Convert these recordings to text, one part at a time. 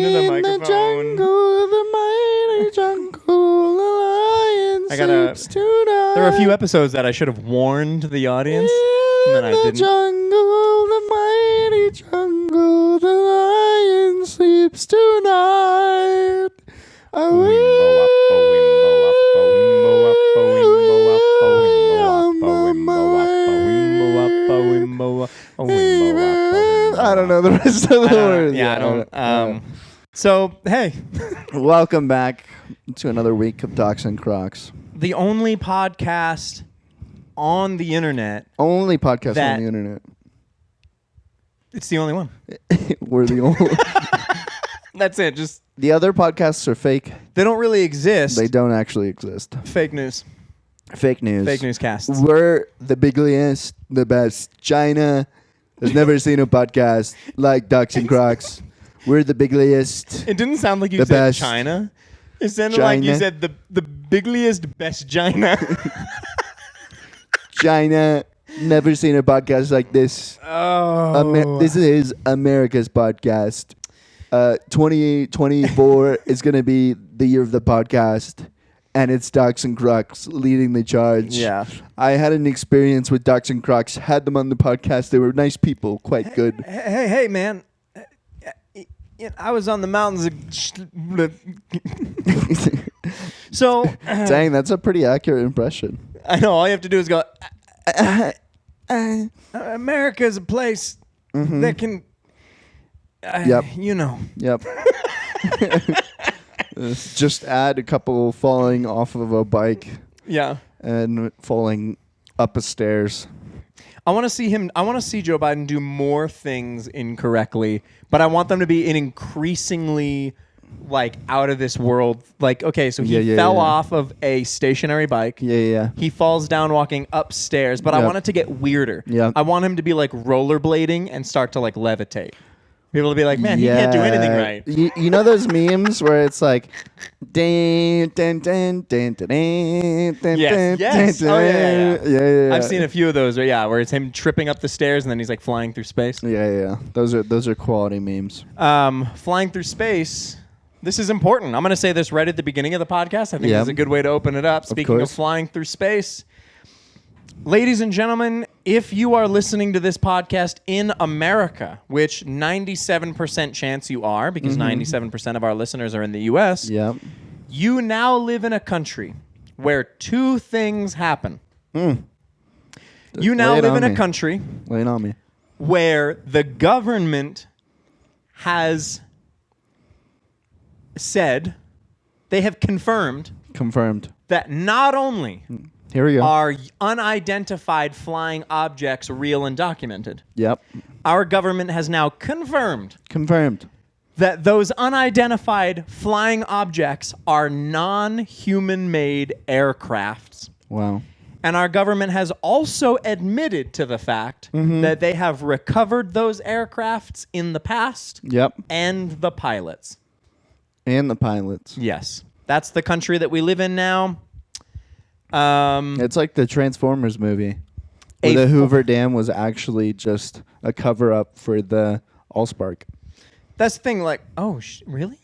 In the jungle, the mighty jungle, the lion sleeps tonight. There are a few episodes that I should have warned the audience, and then I didn't. Jungle, the mighty jungle, the lion sleeps tonight. I don't know the rest of the words. Yeah, I don't. So, hey. Welcome back to another week of Docs and Crocs. The only podcast on the internet. Only podcast on the internet. It's the only one. We're the only. That's it. Just the other podcasts are fake. They don't really exist. They don't actually exist. Fake news. Fake news. Fake newscasts. We're the biggest, the best. China has never seen a podcast like Docs and Crocs. We're the biggest. It didn't sound like you the said best. China. It sounded like you said the bigliest, best China. China, never seen a podcast like this. Oh. This is America's podcast. 2024 is going to be the year of the podcast, and it's Docs and Crocs leading the charge. Yeah. I had an experience with Docs and Crocs, had them on the podcast. They were nice people, quite good. Hey, man. I was on the mountains. So. Dang, that's a pretty accurate impression. I know. All you have to do is go, America is a place that can, Yep. You know. Yep. Just add a couple falling off of a bike. Yeah. And falling up a stairs. I want to see Joe Biden do more things incorrectly, but I want them to be in increasingly like out of this world. Like, okay, so he fell off of a stationary bike. Yeah. He falls down walking upstairs, but I want it to get weirder. Yeah. I want him to be like rollerblading and start to like levitate. People will be like, man, he can't do anything right. You know those memes where it's like, yes. Oh, yeah. I've seen a few of those where it's him tripping up the stairs and then he's like flying through space. Yeah. Those are quality memes. Flying through space. This is important. I'm going to say this right at the beginning of the podcast. I think this is a good way to open it up. Speaking of flying through space. Ladies and gentlemen, if you are listening to this podcast in America, which 97% chance you are, because 97% of our listeners are in the U.S., you now live in a country where two things happen. You now live in a country where the government has said, they have confirmed that not only here we go. Are unidentified flying objects real and documented? Yep. Our government has now confirmed that those unidentified flying objects are non-human-made aircrafts. Wow. And our government has also admitted to the fact that they have recovered those aircrafts in the past. Yep. And the pilots. Yes. That's the country that we live in now. It's like the Transformers movie where the Hoover Dam was actually just a cover-up for the Allspark. That's the thing, like, really?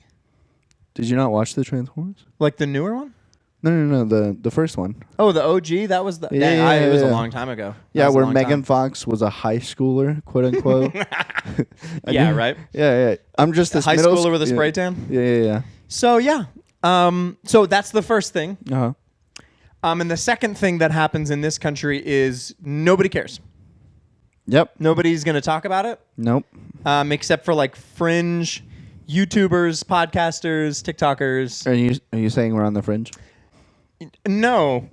Did you not watch the Transformers? Like the newer one? No, the first one. Oh, the OG? That was the... it was a long time ago. Yeah, where Megan Fox was a high schooler, quote-unquote. Right? Yeah. I'm just this high schooler with a spray tan? Yeah. So, yeah. So that's the first thing. Uh-huh. And the second thing that happens in this country is nobody cares. Yep. Nobody's going to talk about it. Nope. Except for like fringe YouTubers, podcasters, TikTokers. Are you saying we're on the fringe? No.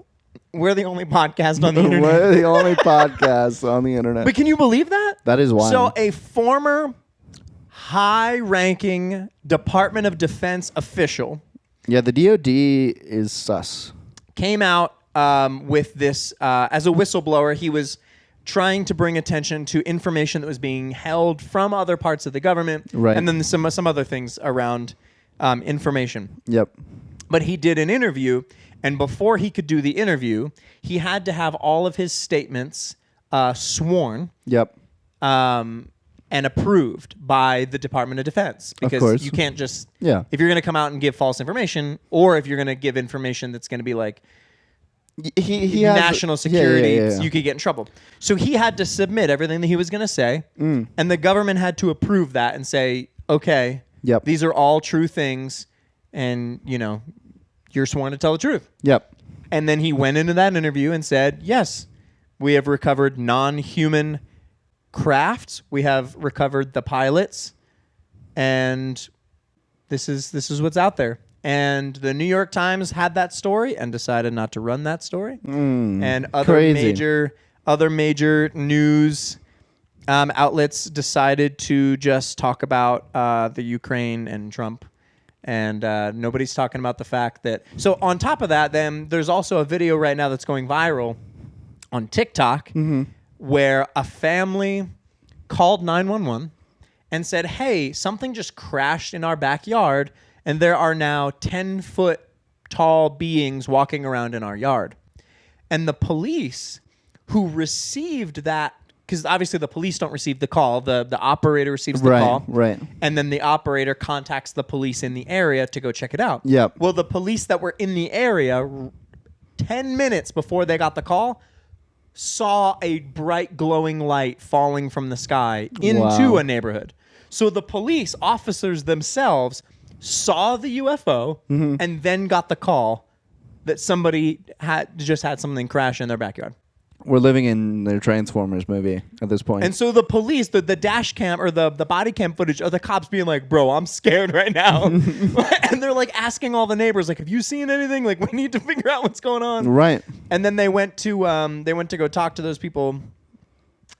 We're the only podcast on the internet. We're the only podcast on the internet. But can you believe that? That is wild. So a former high-ranking Department of Defense official. Yeah, the DOD is sus. Came out with this as a whistleblower. He was trying to bring attention to information that was being held from other parts of the government, and then some other things around information. Yep. But he did an interview, and before he could do the interview, he had to have all of his statements sworn. Yep. and approved by the Department of Defense, because you can't just if you're going to come out and give false information, or if you're going to give information that's going to be like national security, you could get in trouble. So he had to submit everything that he was going to say, and the government had to approve that and say, okay, these are all true things, and you're sworn to tell the truth. And then he went into that interview and said, yes, we have recovered non-human crafts. We have recovered the pilots, and this is what's out there. And the New York Times had that story and decided not to run that story. And other major news outlets decided to just talk about the Ukraine and Trump. And nobody's talking about the fact that... So on top of that, then there's also a video right now that's going viral on TikTok where a family called 911 and said, hey, something just crashed in our backyard, and there are now 10-foot tall beings walking around in our yard. And the police who received that, because obviously the police don't receive the call, the operator receives the call. And then the operator contacts the police in the area to go check it out. Well, the police that were in the area 10 minutes before they got the call saw a bright glowing light falling from the sky into a neighborhood. So the police officers themselves saw the UFO and then got the call that somebody had something crash in their backyard. We're living in the Transformers movie at this point. And so the police, the dash cam or the body cam footage of the cops being like, bro, I'm scared right now. And they're like asking all the neighbors, like, have you seen anything? Like, we need to figure out what's going on. And then they went to go talk to those people.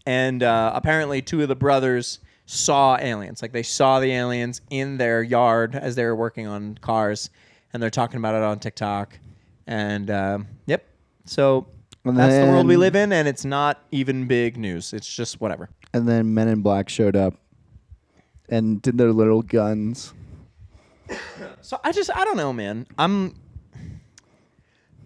And apparently 2 of the brothers saw aliens. Like, they saw the aliens in their yard as they were working on cars. And they're talking about it on TikTok. And so... And that's the world we live in, and it's not even big news. It's just whatever. And then Men in Black showed up and did their little guns. So I don't know, man.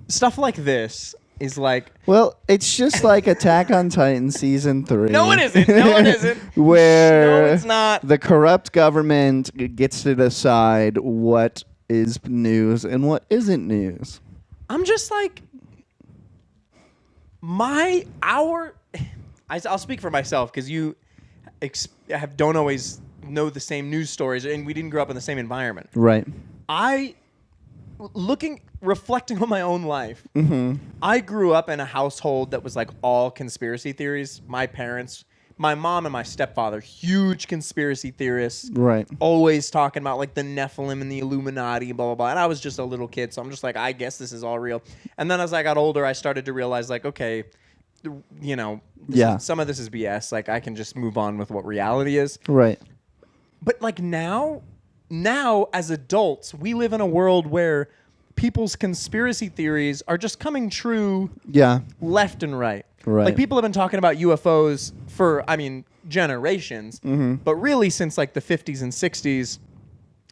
Stuff like this is like... Well, it's just like Attack on Titan Season 3. No, it isn't. No, it isn't. Where no, it's not. The corrupt government gets to decide what is news and what isn't news. I'm just like... I'll speak for myself, because you don't always know the same news stories, and we didn't grow up in the same environment. Reflecting on my own life, I grew up in a household that was like all conspiracy theories. My mom and my stepfather, huge conspiracy theorists. Always talking about like the Nephilim and the Illuminati, blah, blah, blah. And I was just a little kid, so I'm just like, I guess this is all real. And then as I got older, I started to realize like, okay, some of this is BS. Like, I can just move on with what reality is. But like now as adults, we live in a world where people's conspiracy theories are just coming true left and right. Like, people have been talking about UFOs for, generations, but really since like the 50s and 60s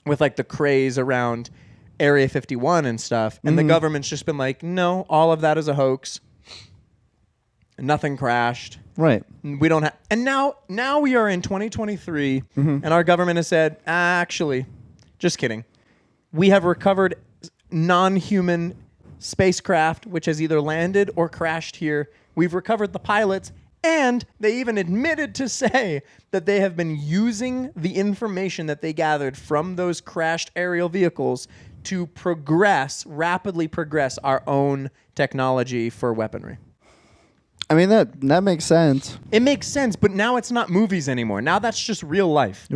with like the craze around Area 51 and stuff. And the government's just been like, no, all of that is a hoax. Nothing crashed. We don't have... And now we are in 2023, and our government has said, actually, just kidding. We have recovered non-human spacecraft, which has either landed or crashed here. We've recovered the pilots, and they even admitted to say that they have been using the information that they gathered from those crashed aerial vehicles to rapidly progress our own technology for weaponry. I mean, that makes sense. It makes sense, but now it's not movies anymore. Now that's just real life.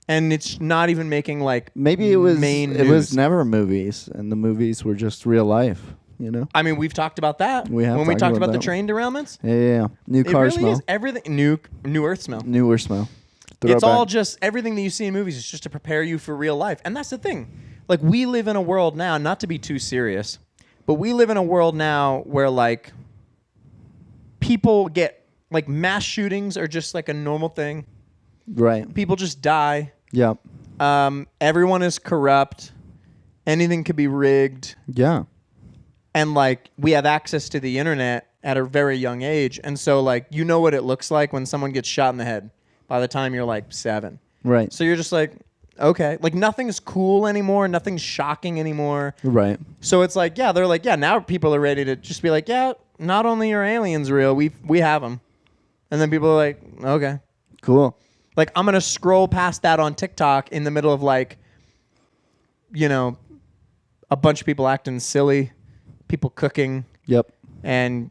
And it's not even making like maybe it was never movies, and the movies were just real life. I mean, we've talked about that. When we talked about the train derailments. Yeah. New car smell. Is everything new earth smell. Newer smell. It's all just everything that you see in movies is just to prepare you for real life, and that's the thing. Like, we live in a world now, not to be too serious, but we live in a world now where like people get like mass shootings are just like a normal thing. People just die. Everyone is corrupt. Anything could be rigged. And like, we have access to the internet at a very young age. And so like, what it looks like when someone gets shot in the head. by the time you're like 7. Right. So you're just like, okay. Like nothing's cool anymore. Nothing's shocking anymore. Right. So it's like, yeah, they're like, yeah, now people are ready to just be like, yeah, not only are aliens real, we have them. And then people are like, okay. Cool. Like I'm going to scroll past that on TikTok in the middle of like, you know, a bunch of people acting silly, people cooking. Yep. And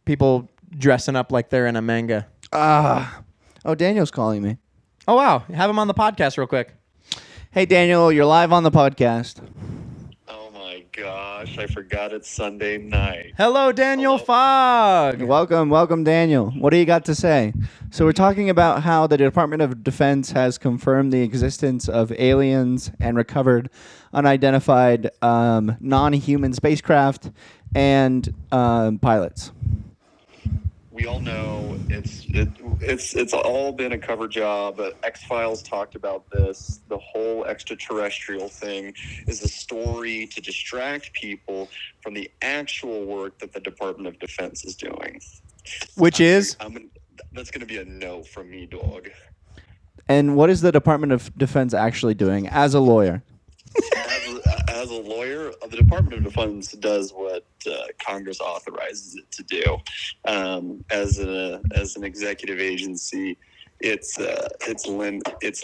people dressing up like they're in a manga. Oh, Daniel's calling me. Oh, wow. Have him on the podcast real quick. Hey, Daniel, you're live on the podcast. Oh, my gosh. I forgot it's Sunday night. Hello, Daniel Fogg. Welcome, Daniel. What do you got to say? So we're talking about how the Department of Defense has confirmed the existence of aliens and recovered unidentified non-human spacecraft and pilots. We all know it's all been a cover job. X-Files talked about this. The whole extraterrestrial thing is a story to distract people from the actual work that the Department of Defense is doing. Which is? That's going to be a no from me, dog. And what is the Department of Defense actually doing as a lawyer? As a lawyer, the Department of Defense does what Congress authorizes it to do. As an executive agency, its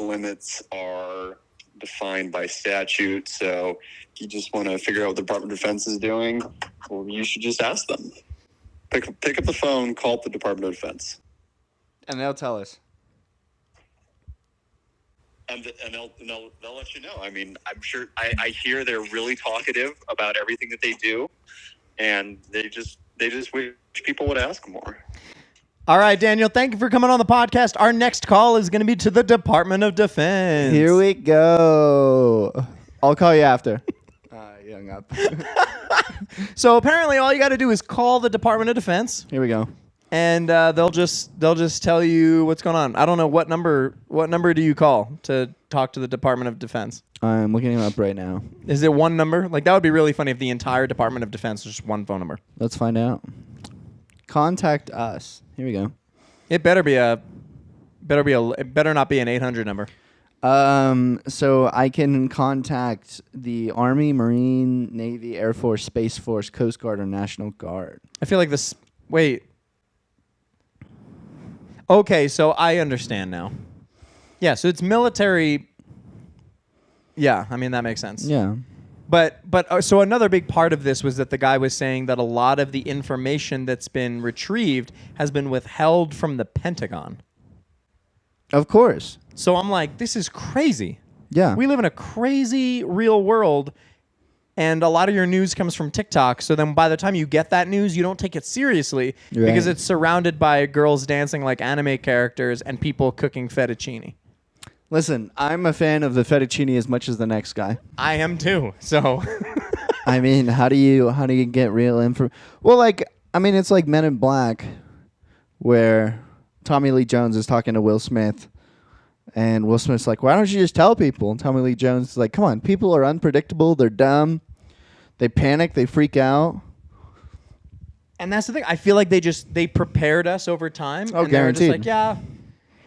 limits are defined by statute. So, if you just want to figure out what the Department of Defense is doing, well, you should just ask them. Pick up the phone, call up the Department of Defense, and they'll tell us. And they'll let you know. I mean, I'm sure I hear they're really talkative about everything that they do, and they just wish people would ask more. All right, Daniel, thank you for coming on the podcast. Our next call is going to be to the Department of Defense. Here we go. I'll call you after. You hung up. So apparently all you got to do is call the Department of Defense. Here we go. And they'll just tell you what's going on. I don't know what number do you call to talk to the Department of Defense? I'm looking it up right now. Is it one number? Like that would be really funny if the entire Department of Defense was just one phone number. Let's find out. Contact us. Here we go. It better not be an 800 number. So I can contact the Army, Marine, Navy, Air Force, Space Force, Coast Guard, or National Guard. I feel like this. Wait. Okay, so I understand now. Yeah, so it's military. Yeah, I mean that makes sense. Yeah. But so another big part of this was that the guy was saying that a lot of the information that's been retrieved has been withheld from the Pentagon. Of course. So I'm like, this is crazy. Yeah. We live in a crazy real world, and a lot of your news comes from TikTok. So then by the time you get that news, you don't take it seriously because it's surrounded by girls dancing like anime characters and people cooking fettuccine. Listen, I'm a fan of the fettuccine as much as the next guy. I am too. So I mean, how do you get real info? Well, it's like Men in Black, where Tommy Lee Jones is talking to Will Smith, and Will Smith's like, "Why don't you just tell people?" And Tommy Lee Jones is like, "Come on, people are unpredictable. They're dumb. They panic. They freak out." And that's the thing. I feel like they prepared us over time. Oh, and guaranteed. They were just like, yeah.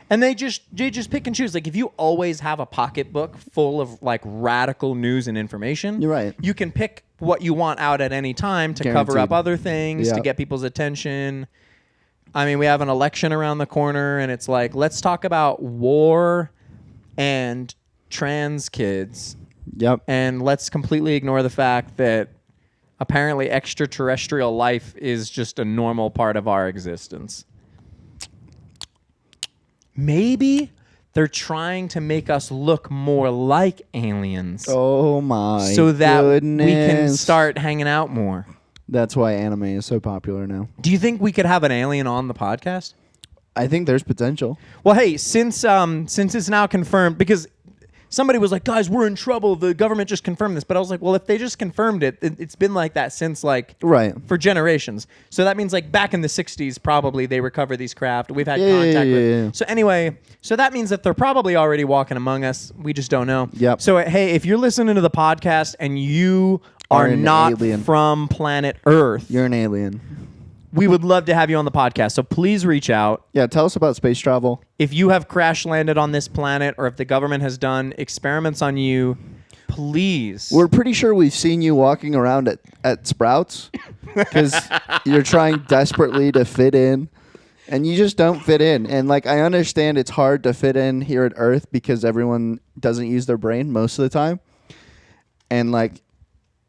And they just pick and choose. Like if you always have a pocketbook full of like radical news and information, you're right. You can pick what you want out at any time to cover up other things, to get people's attention. I mean, we have an election around the corner, and it's like, let's talk about war and trans kids. Yep. And let's completely ignore the fact that apparently extraterrestrial life is just a normal part of our existence. Maybe they're trying to make us look more like aliens. Oh my so that goodness. we can start hanging out more. That's why anime is so popular now. Do you think we could have an alien on the podcast? I think there's potential. Well, hey, since it's now confirmed, because somebody was like, guys, we're in trouble. The government just confirmed this. But I was like, well, if they just confirmed it, it's been like that since for generations. So that means like back in the 60s, probably they recover these craft. We've had contact with. Yeah. So anyway, so that means that they're probably already walking among us. We just don't know. Yep. So, hey, if you're listening to the podcast and you are not alien from planet Earth. You're an alien. we would love to have you on the podcast. So please reach out. Yeah, tell us about space travel. If you have crash landed on this planet, or if the government has done experiments on you, please. We're pretty sure we've seen you walking around at Sprouts because you're trying desperately to fit in, and you just don't fit in. And like, I understand it's hard to fit in here at Earth because everyone doesn't use their brain most of the time, and like,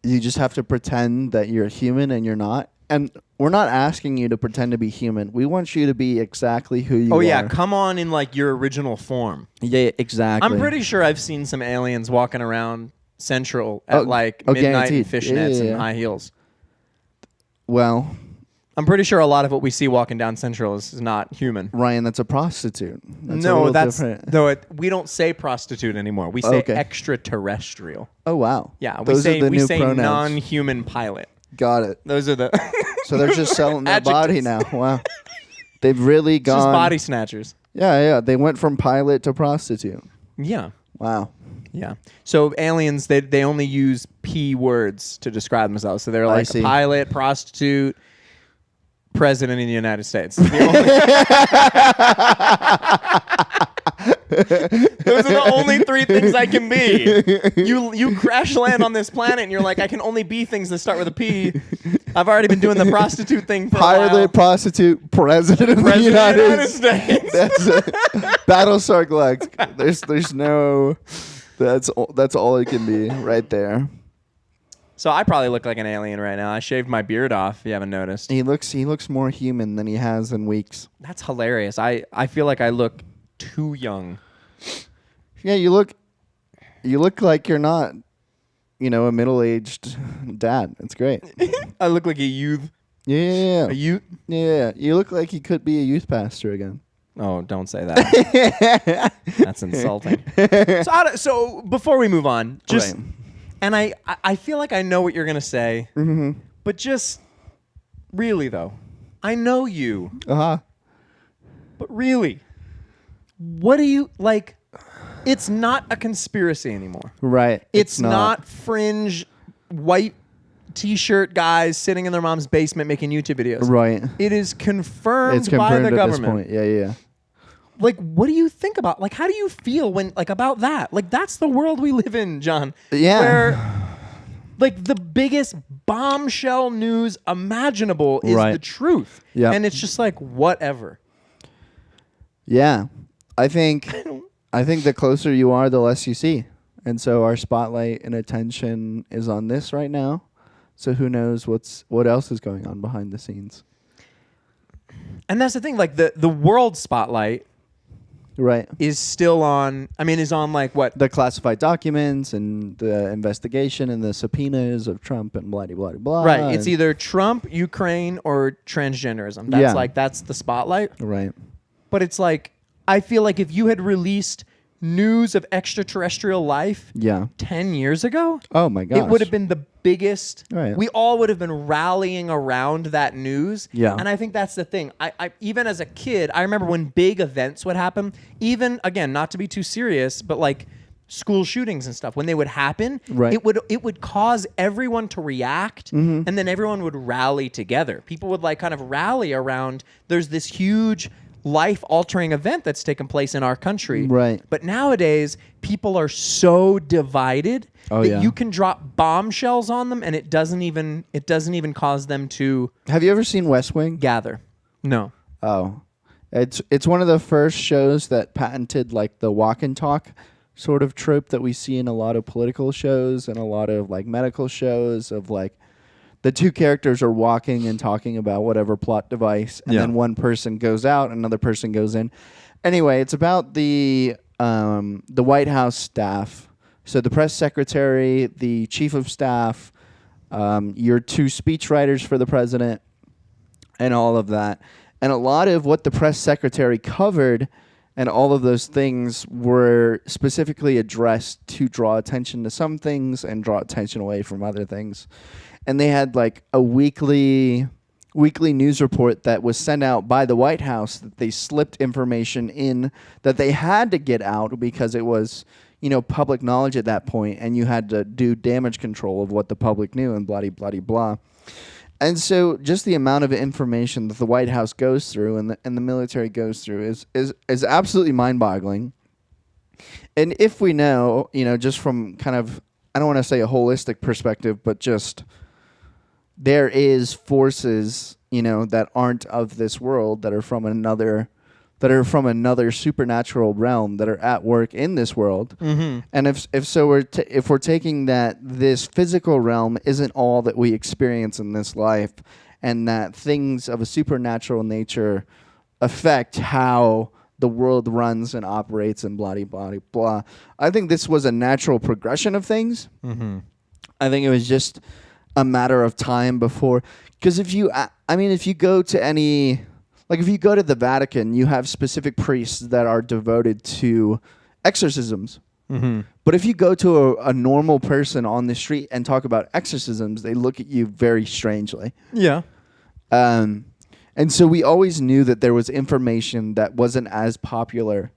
you just have to pretend that you're human and you're not. And we're not asking you to pretend to be human. We want you to be exactly who you are. Oh, yeah. Come on in, like, your original form. Yeah, exactly. I'm pretty sure I've seen some aliens walking around Central at, midnight guaranteed. in fishnets Yeah. and high heels. Well, I'm pretty sure a lot of what we see walking down Central is not human. Ryan, that's a prostitute. That's we don't say prostitute anymore. We say extraterrestrial. Oh, wow. Yeah, Those are the new pronouns. non-human pilot. Got it. Those are the... So they're just selling their body now. Wow. They've really gone... Just body snatchers. Yeah. They went from pilot to prostitute. Yeah. Wow. Yeah. So aliens, they only use P words to describe themselves. So they're like pilot, prostitute, president of the United States. Those are the only three things I can be. You crash land on this planet and you're like, I can only be things that start with a P. I've already been doing the prostitute thing for a while. Pilot, prostitute, president of the United States. That's Battlestar Galactica. There's no... That's all it can be right there. So I probably look like an alien right now. I shaved my beard off, if you haven't noticed. He looks more human than he has in weeks. That's hilarious. I feel like I look too young. Yeah, you look like you're not, a middle-aged dad. It's great. I look like a youth. Yeah. A youth? Yeah. You look like you could be a youth pastor again. Oh, don't say that. That's insulting. So before we move on, just... Right. And I feel like I know what you're going to say, but just really, though, I know you. Uh-huh. But really, what do you, like, it's not a conspiracy anymore. Right. It's not fringe white T-shirt guys sitting in their mom's basement making YouTube videos. Right. It is confirmed by the government. This point. Yeah. Like, what do you think about? Like, how do you feel when, like, about that? Like, that's the world we live in, John. Yeah. Where, like, the biggest bombshell news imaginable is the truth. Yeah. And it's just like, whatever. Yeah. I think the closer you are, the less you see. And so our spotlight and attention is on this right now. So who knows what else is going on behind the scenes. And that's the thing, like, the world spotlight is still on, is on, like, what? The classified documents and the investigation and the subpoenas of Trump and blah, blah, blah. Right. It's either Trump, Ukraine, or transgenderism. That's the spotlight. Right. But it's like, I feel like if you had released news of extraterrestrial life 10 years ago, oh my gosh, it would have been the biggest. Right. We all would have been rallying around that news. Yeah. And I think that's the thing. I even as a kid, I remember when big events would happen, even, again, not to be too serious, but like school shootings and stuff, when they would happen, it would cause everyone to react, and then everyone would rally together. People would like kind of rally around, there's this huge life-altering event that's taken place in our country. Right. But nowadays, people are so divided that you can drop bombshells on them, and it doesn't even cause them to. Have you ever seen West Wing? Gather. No. Oh, it's one of the first shows that patented like the walk and talk sort of trope that we see in a lot of political shows and a lot of like medical shows of like. The two characters are walking and talking about whatever plot device, and then one person goes out, another person goes in. Anyway, it's about the White House staff. So the press secretary, the chief of staff, your two speechwriters for the president, and all of that. And a lot of what the press secretary covered and all of those things were specifically addressed to draw attention to some things and draw attention away from other things. And they had like a weekly news report that was sent out by the White House that they slipped information in that they had to get out because it was, public knowledge at that point, and you had to do damage control of what the public knew and blah, blah, blah, blah. And so just the amount of information that the White House goes through and the military goes through is absolutely mind-boggling. And if we know, just from kind of, I don't want to say a holistic perspective, but just there is forces, that aren't of this world, that are from another supernatural realm, that are at work in this world. Mm-hmm. And if we're taking that this physical realm isn't all that we experience in this life, and that things of a supernatural nature affect how the world runs and operates and blah, blah, blah. I think this was a natural progression of things. Mm-hmm. I think it was just a matter of time before. Because if you go to if you go to the Vatican, you have specific priests that are devoted to exorcisms. Mm-hmm. But if you go to a normal person on the street and talk about exorcisms, they look at you very strangely. Yeah. And so we always knew that there was information that wasn't as popular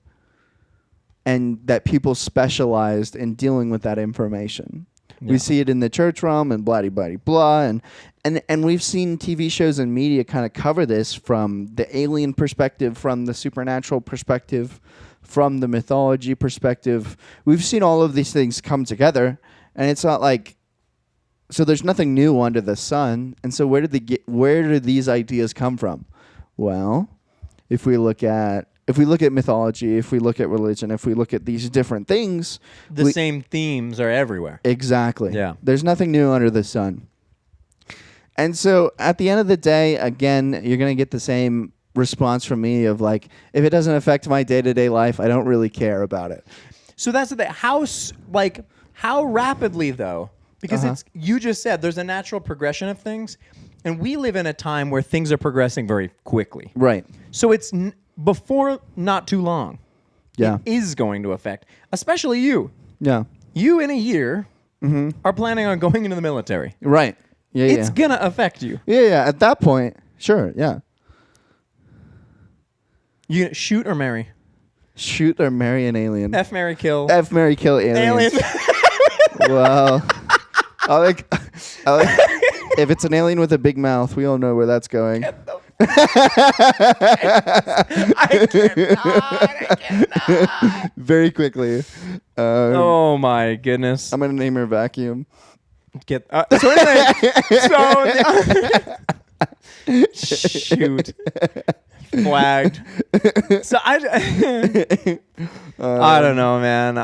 and that people specialized in dealing with that information. Yeah. We see it in the church realm and blah, blah, blah. And we've seen TV shows and media kind of cover this from the alien perspective, from the supernatural perspective, from the mythology perspective. We've seen all of these things come together, and it's not like... So there's nothing new under the sun. And so where did these ideas come from? Well, if we look at mythology, if we look at religion, if we look at these different things, the same themes are everywhere. Exactly. Yeah. There's nothing new under the sun. And so at the end of the day, again, you're going to get the same response from me of like, if it doesn't affect my day-to-day life, I don't really care about it. So that's the thing. How rapidly though? Because you just said there's a natural progression of things, and we live in a time where things are progressing very quickly. Right. So it's before not too long. Yeah. It is going to affect, especially you. Yeah. You in a year are planning on going into the military. Right. Yeah. It's gonna affect you. Yeah. At that point, sure. Yeah. You shoot or marry? Shoot or marry an alien. F, marry, kill. F, marry, kill aliens. Well, I like if it's an alien with a big mouth, we all know where that's going. I cannot. Very quickly. Oh my goodness. I'm gonna name her Vacuum. So anyway, shoot. Flagged. So I don't know, man.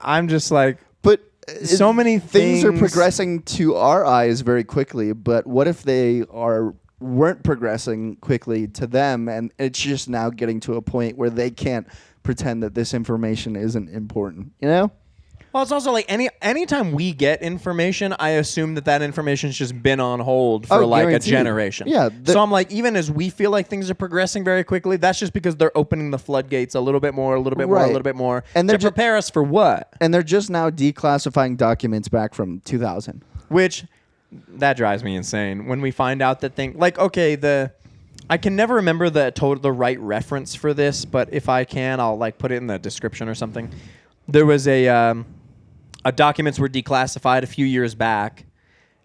I'm just like, but so many things are progressing to our eyes very quickly. But what if they weren't progressing quickly to them, and it's just now getting to a point where they can't pretend that this information isn't important? Well, it's also like anytime we get information, I assume that information's just been on hold for a generation. Yeah. So I'm like, even as we feel like things are progressing very quickly, that's just because they're opening the floodgates a little bit more, a little bit more, a little bit more, and to prepare us for what? And they're just now declassifying documents back from 2000. Which, that drives me insane. When we find out that I can never remember the right reference for this, but if I can, I'll put it in the description or something. There was documents were declassified a few years back,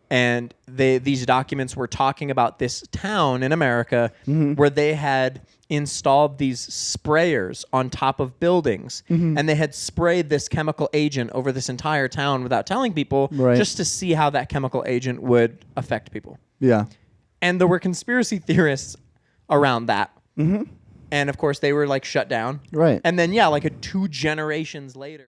and these documents were talking about this town in America where they had installed these sprayers on top of buildings, and they had sprayed this chemical agent over this entire town without telling people, just to see how that chemical agent would affect people. Yeah. And there were conspiracy theorists around that. Mm-hmm. And of course, they were shut down. Right. And then, 2 generations later.